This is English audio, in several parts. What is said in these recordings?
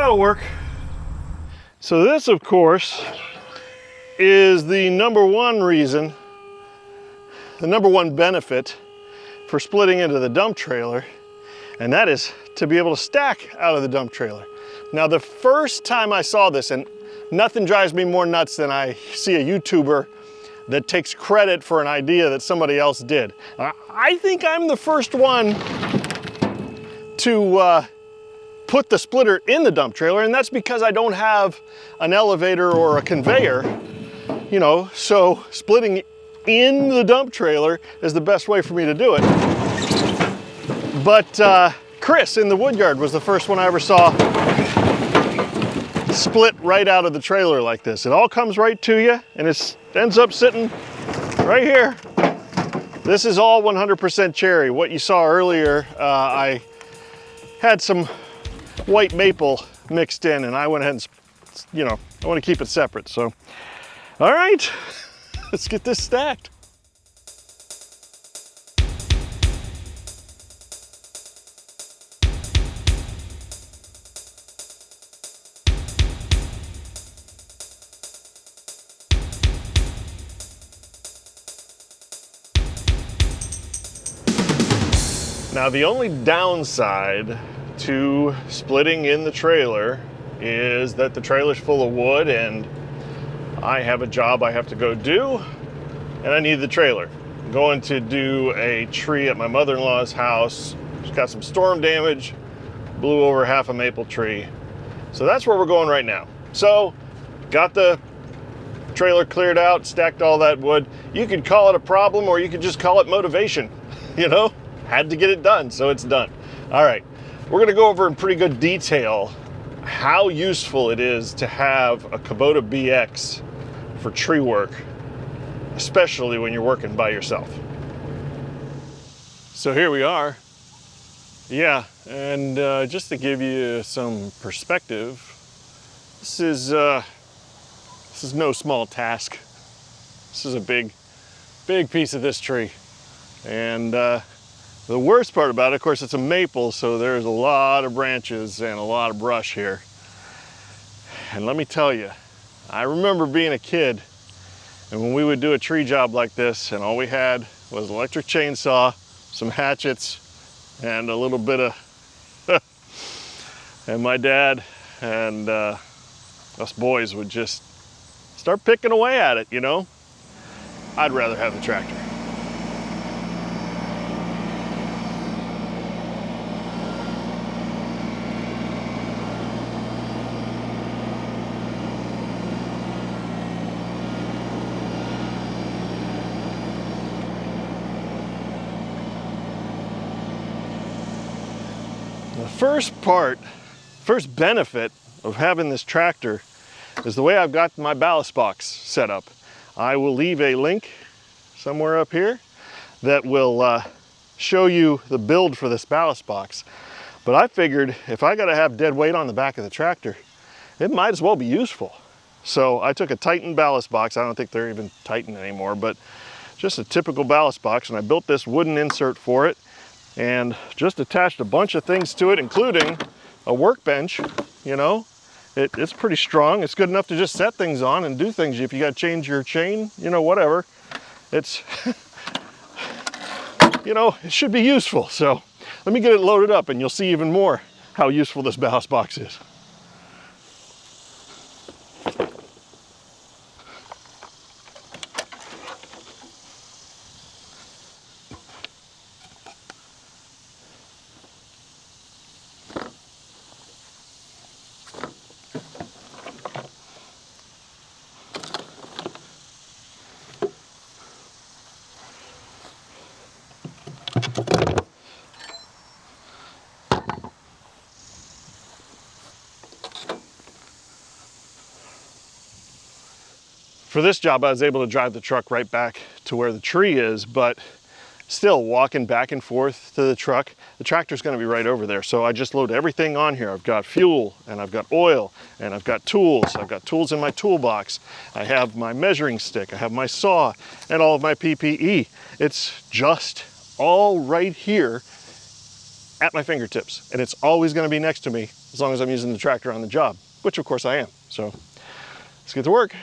that'll work. So this, of course, is the number one reason, the number one benefit for splitting into the dump trailer, and that is to be able to stack out of the dump trailer. Now, the first time I saw this, and nothing drives me more nuts than I see a YouTuber that takes credit for an idea that somebody else did. I think I'm the first one to put the splitter in the dump trailer, and that's because I don't have an elevator or a conveyor, you know, so splitting in the dump trailer is the best way for me to do it. But Chris in the woodyard was the first one I ever saw split right out of the trailer like this. It all comes right to you, and it ends up sitting right here. This is all 100% cherry. What you saw earlier, I had some white maple mixed in, and I went ahead and, you know, I want to keep it separate. So, all right, let's get this stacked. Now, the only downside to splitting in the trailer is that the trailer's full of wood and I have a job I have to go do and I need the trailer. I'm going to do a tree at my mother-in-law's house. She's got some storm damage, blew over half a maple tree. So that's where we're going right now. So, got the trailer cleared out, stacked all that wood. You could call it a problem or you could just call it motivation, you know? Had to get it done, so it's done. All right, we're gonna go over in pretty good detail how useful it is to have a Kubota BX for tree work, especially when you're working by yourself. So here we are. Yeah, and just to give you some perspective, this is no small task. This is a big piece of this tree. And the worst part about it, of course, it's a maple, so there's a lot of branches and a lot of brush here. And let me tell you, I remember being a kid, and when we would do a tree job like this, and all we had was an electric chainsaw, some hatchets, and a little bit of, and my dad and us boys would just start picking away at it, you know? I'd rather have the tractor. The first benefit of having this tractor is the way I've got my ballast box set up. I will leave a link somewhere up here that will show you the build for this ballast box. But I figured if I gotta have dead weight on the back of the tractor, it might as well be useful. So I took a Titan ballast box. I don't think they're even Titan anymore, but just a typical ballast box, and I built this wooden insert for it and just attached a bunch of things to it, including a workbench. You know, it's pretty strong. It's good enough to just set things on and do things. If you got to change your chain, you know, whatever, it's you know, it should be useful. So let me get it loaded up and you'll see even more how useful this ballast box is. For this job, I was able to drive the truck right back to where the tree is, but still walking back and forth to the truck, the tractor's gonna be right over there. So I just load everything on here. I've got fuel, and I've got oil, and I've got tools. I've got tools in my toolbox. I have my measuring stick, I have my saw, and all of my PPE. It's just all right here at my fingertips, and it's always going to be next to me as long as I'm using the tractor on the job, which of course I am. So let's get to work.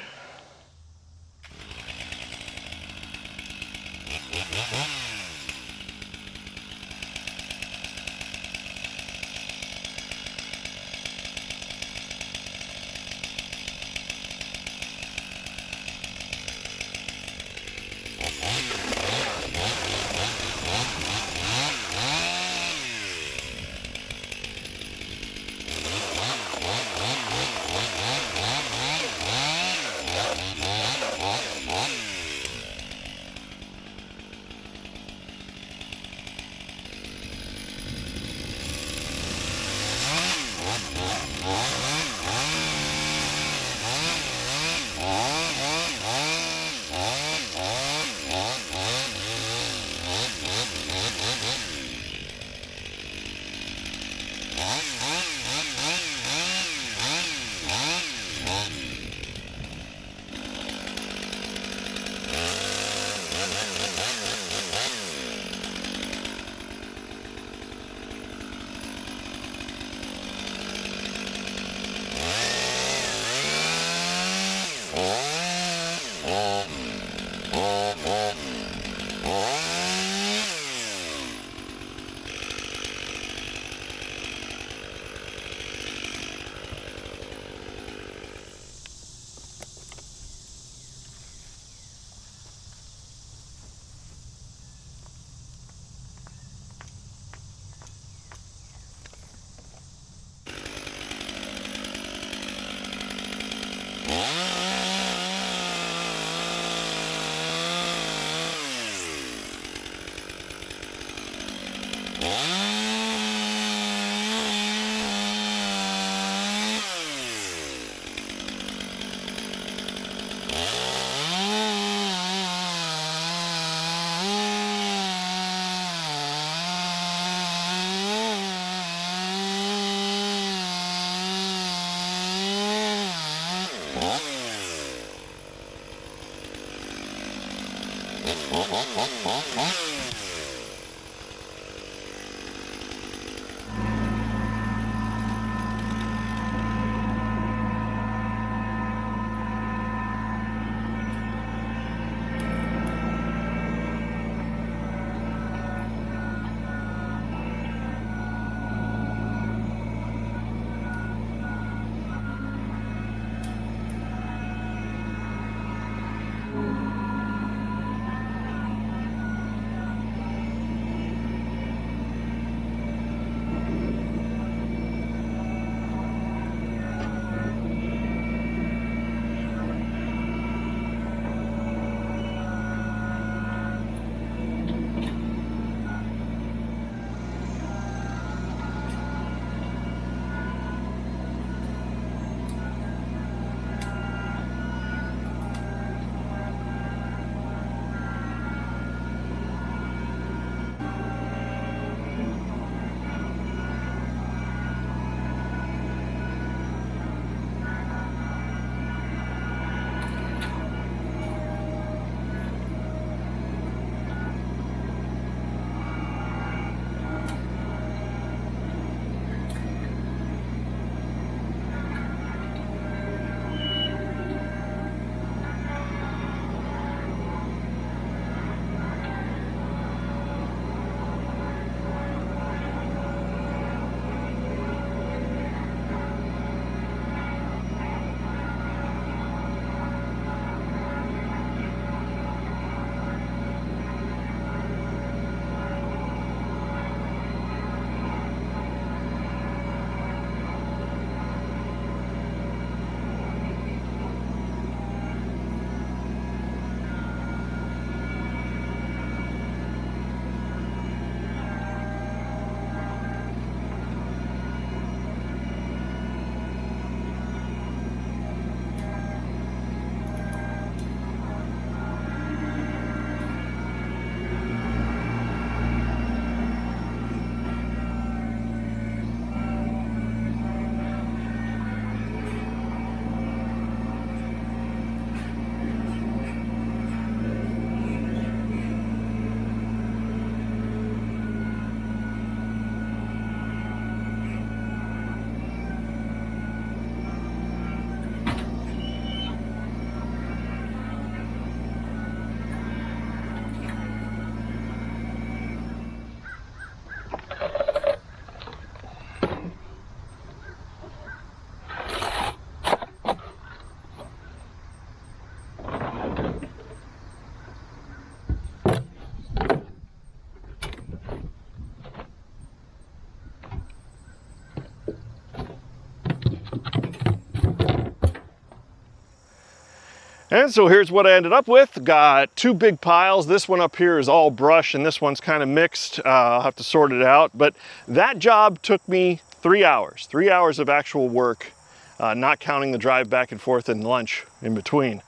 And so here's what I ended up with. Got two big piles. This one up here is all brush and this one's kind of mixed. I'll have to sort it out. But that job took me 3 hours. 3 hours of actual work, not counting the drive back and forth and lunch in between.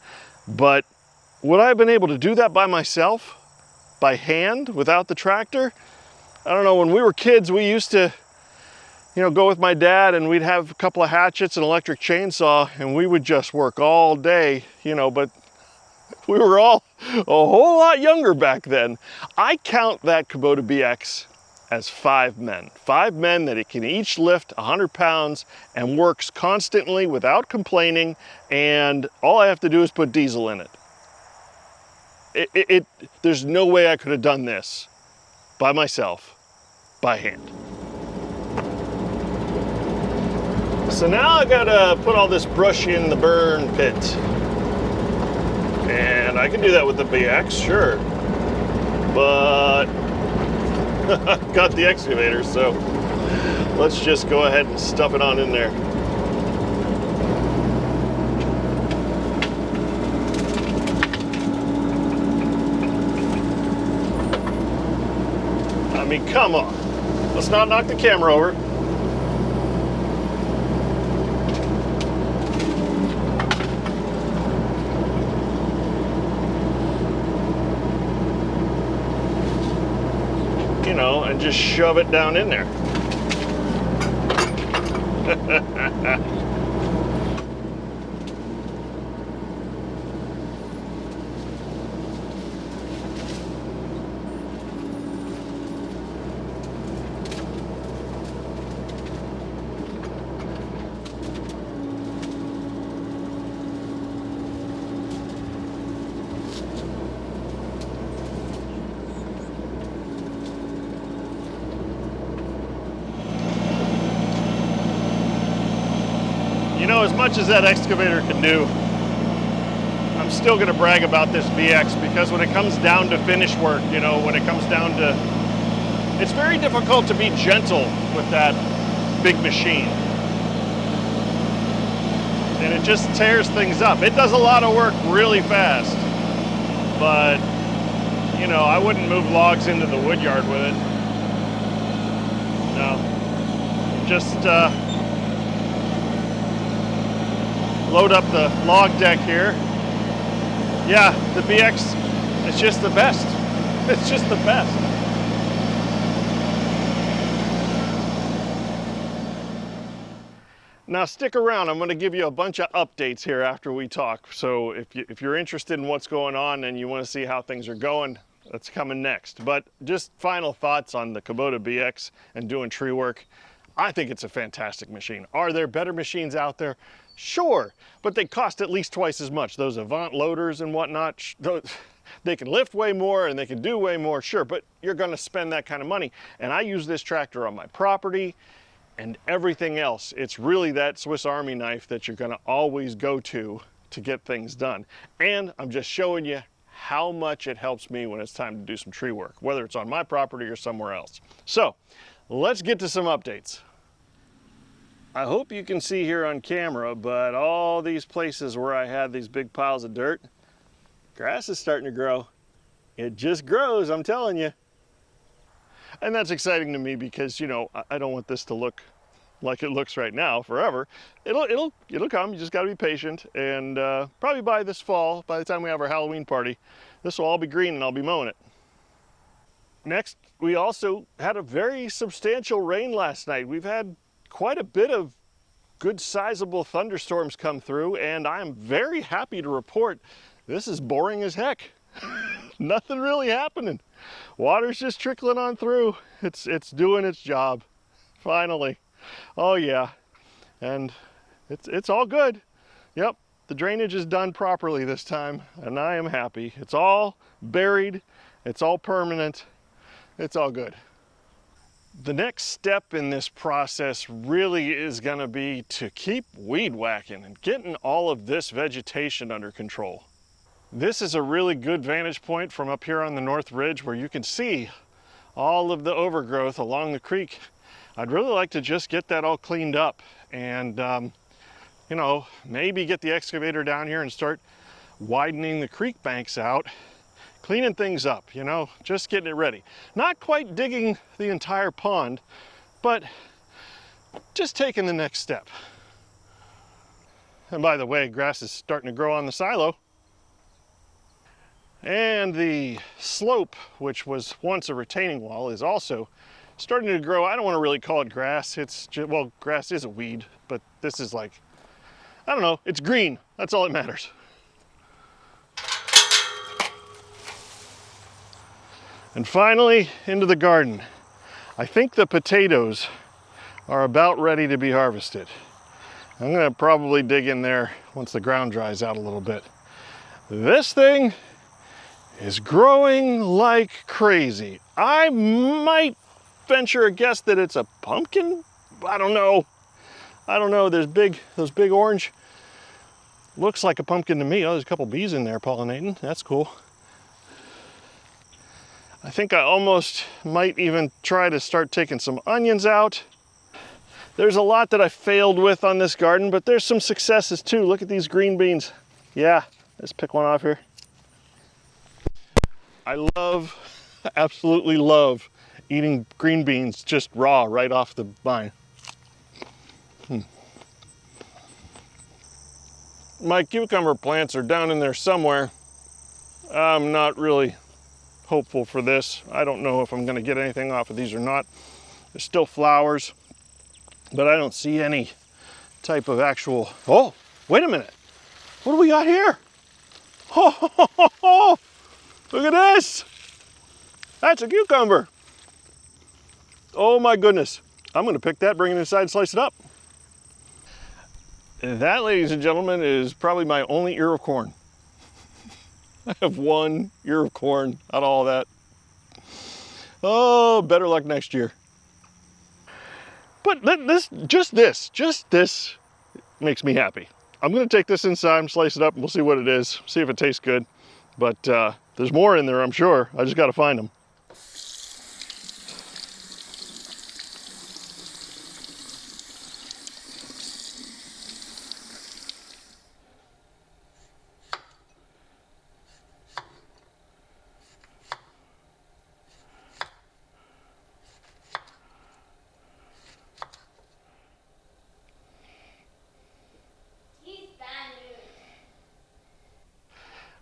But would I have been able to do that by myself, by hand, without the tractor? I don't know, when we were kids, we used to, go with my dad and we'd have a couple of hatchets and electric chainsaw and we would just work all day, but we were all a whole lot younger back then. I count that Kubota BX as 5 men. 5 men that it can each lift 100 pounds and works constantly without complaining, and all I have to do is put diesel in it. There's no way I could have done this by myself, by hand. So now I gotta put all this brush in the burn pit. And I can do that with the BX, sure. But I've got the excavator, so let's just go ahead and stuff it on in there. I mean, come on. Let's not knock the camera over. And just shove it down in there. As much as that excavator can do, I'm still going to brag about this BX, because when it comes down to finish work, when it comes down to, it's very difficult to be gentle with that big machine. And it just tears things up. It does a lot of work really fast, but I wouldn't move logs into the wood yard with it. No, just load up the log deck here. Yeah, the BX, it's just the best. It's just the best. Now stick around, I'm gonna give you a bunch of updates here after we talk. So if you're interested in what's going on and you wanna see how things are going, that's coming next. But just final thoughts on the Kubota BX and doing tree work. I think it's a fantastic machine. Are there better machines out there? Sure, but they cost at least twice as much. Those Avant loaders and whatnot, they can lift way more and they can do way more, sure, but you're gonna spend that kind of money. And I use this tractor on my property and everything else. It's really that Swiss Army knife that you're gonna always go to get things done. And I'm just showing you how much it helps me when it's time to do some tree work, whether it's on my property or somewhere else. So, let's get to some updates. I hope you can see here on camera, but all these places where I had these big piles of dirt, grass is starting to grow. It just grows, I'm telling you. And that's exciting to me because, I don't want this to look like it looks right now forever. It'll come, you just gotta be patient. And probably by this fall, by the time we have our Halloween party, this will all be green and I'll be mowing it. Next, we also had a very substantial rain last night. We've had quite a bit of good sizable thunderstorms come through, and I'm very happy to report this is boring as heck. Nothing really happening. Water's just trickling on through. It's doing its job, finally. Oh yeah, and it's all good. Yep, the drainage is done properly this time, and I am happy. It's all buried, it's all permanent. It's all good. The next step in this process really is going to be to keep weed whacking and getting all of this vegetation under control. This is a really good vantage point from up here on the North Ridge where you can see all of the overgrowth along the creek. I'd really like to just get that all cleaned up and, maybe get the excavator down here and start widening the creek banks out, cleaning things up, you know, just getting it ready. Not quite digging the entire pond, but just taking the next step. And by the way, grass is starting to grow on the silo. And the slope, which was once a retaining wall, is also starting to grow. I don't want to really call it grass. It's just, well, grass is a weed, but this is like, I don't know, it's green. That's all that matters. And finally, into the garden. I think the potatoes are about ready to be harvested. I'm gonna probably dig in there once the ground dries out a little bit. This thing is growing like crazy. I might venture a guess that it's a pumpkin. I don't know. Those big orange. Looks like a pumpkin to me. Oh, there's a couple bees in there pollinating. That's cool. I think I almost might even try to start taking some onions out. There's a lot that I failed with on this garden, but there's some successes too. Look at these green beans. Yeah, let's pick one off here. I love, absolutely love eating green beans just raw right off the vine. My cucumber plants are down in there somewhere. I'm not really hopeful for this. I don't know if I'm gonna get anything off of these or not. There's still flowers, but I don't see any type of actual, oh, wait a minute. What do we got here? Oh, look at this. That's a cucumber. Oh my goodness. I'm gonna pick that, bring it inside, and slice it up. And that, ladies and gentlemen, is probably my only ear of corn. I have one ear of corn out of all that. Oh, better luck next year. But just this makes me happy. I'm gonna take this inside and slice it up and we'll see what it is, see if it tastes good. But there's more in there, I'm sure. I just gotta find them.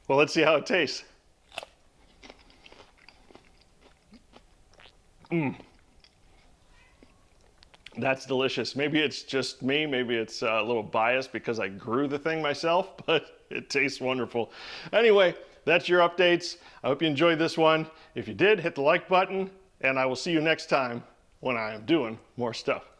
Well, let's see how it tastes. That's delicious. Maybe it's just me, maybe it's a little biased because I grew the thing myself, but it tastes wonderful. Anyway, that's your updates. I hope you enjoyed this one. If you did, hit the like button, and I will see you next time when I am doing more stuff.